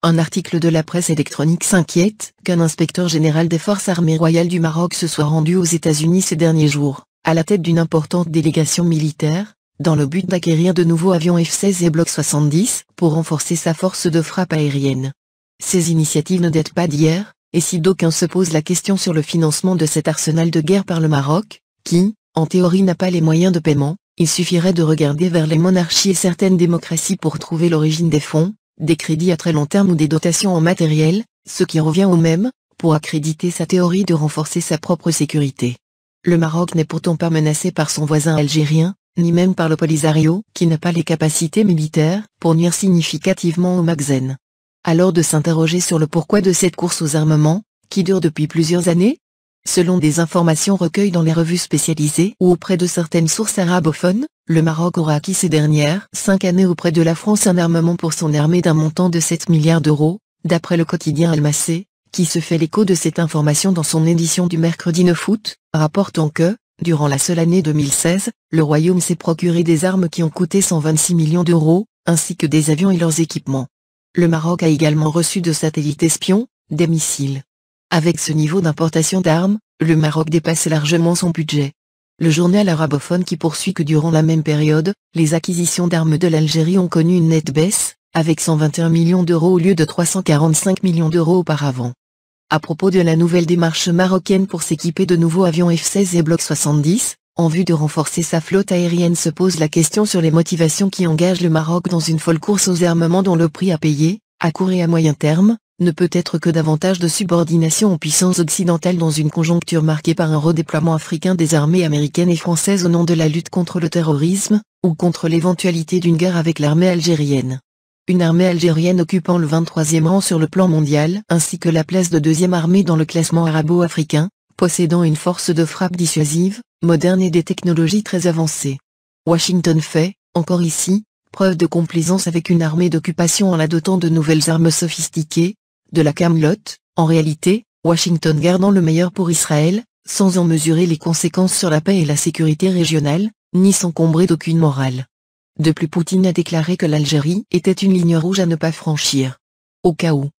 Un article de la presse électronique s'inquiète qu'un inspecteur général des forces armées royales du Maroc se soit rendu aux États-Unis ces derniers jours, à la tête d'une importante délégation militaire, dans le but d'acquérir de nouveaux avions F-16 et Block 70 pour renforcer sa force de frappe aérienne. Ces initiatives ne datent pas d'hier, et si d'aucuns se posent la question sur le financement de cet arsenal de guerre par le Maroc, qui, en théorie n'a pas les moyens de paiement, il suffirait de regarder vers les monarchies et certaines démocraties pour trouver l'origine des fonds, des crédits à très long terme ou des dotations en matériel, ce qui revient au même, pour accréditer sa théorie de renforcer sa propre sécurité. Le Maroc n'est pourtant pas menacé par son voisin algérien, ni même par le Polisario, qui n'a pas les capacités militaires pour nuire significativement au Maghreb. Alors de s'interroger sur le pourquoi de cette course aux armements, qui dure depuis plusieurs années? Selon des informations recueillies dans les revues spécialisées ou auprès de certaines sources arabophones, le Maroc aura acquis ces dernières 5 années auprès de la France un armement pour son armée d'un montant de 7 milliards d'euros, d'après le quotidien Al-Massé, qui se fait l'écho de cette information dans son édition du mercredi 9 août, rapportant que, durant la seule année 2016, le Royaume s'est procuré des armes qui ont coûté 126 millions d'euros, ainsi que des avions et leurs équipements. Le Maroc a également reçu de satellites espions, des missiles. Avec ce niveau d'importation d'armes, le Maroc dépasse largement son budget. Le journal arabophone qui poursuit que durant la même période, les acquisitions d'armes de l'Algérie ont connu une nette baisse, avec 121 millions d'euros au lieu de 345 millions d'euros auparavant. À propos de la nouvelle démarche marocaine pour s'équiper de nouveaux avions F-16 et Block 70, en vue de renforcer sa flotte aérienne se pose la question sur les motivations qui engagent le Maroc dans une folle course aux armements dont le prix à payer, à court et à moyen terme, ne peut être que davantage de subordination aux puissances occidentales dans une conjoncture marquée par un redéploiement africain des armées américaines et françaises au nom de la lutte contre le terrorisme, ou contre l'éventualité d'une guerre avec l'armée algérienne. Une armée algérienne occupant le 23e rang sur le plan mondial ainsi que la place de deuxième armée dans le classement arabo-africain, possédant une force de frappe dissuasive, moderne et des technologies très avancées. Washington fait, encore ici, preuve de complaisance avec une armée d'occupation en la dotant de nouvelles armes sophistiquées, de la camelote, en réalité, Washington gardant le meilleur pour Israël, sans en mesurer les conséquences sur la paix et la sécurité régionale, ni s'encombrer d'aucune morale. De plus, Poutine a déclaré que l'Algérie était une ligne rouge à ne pas franchir. Au cas où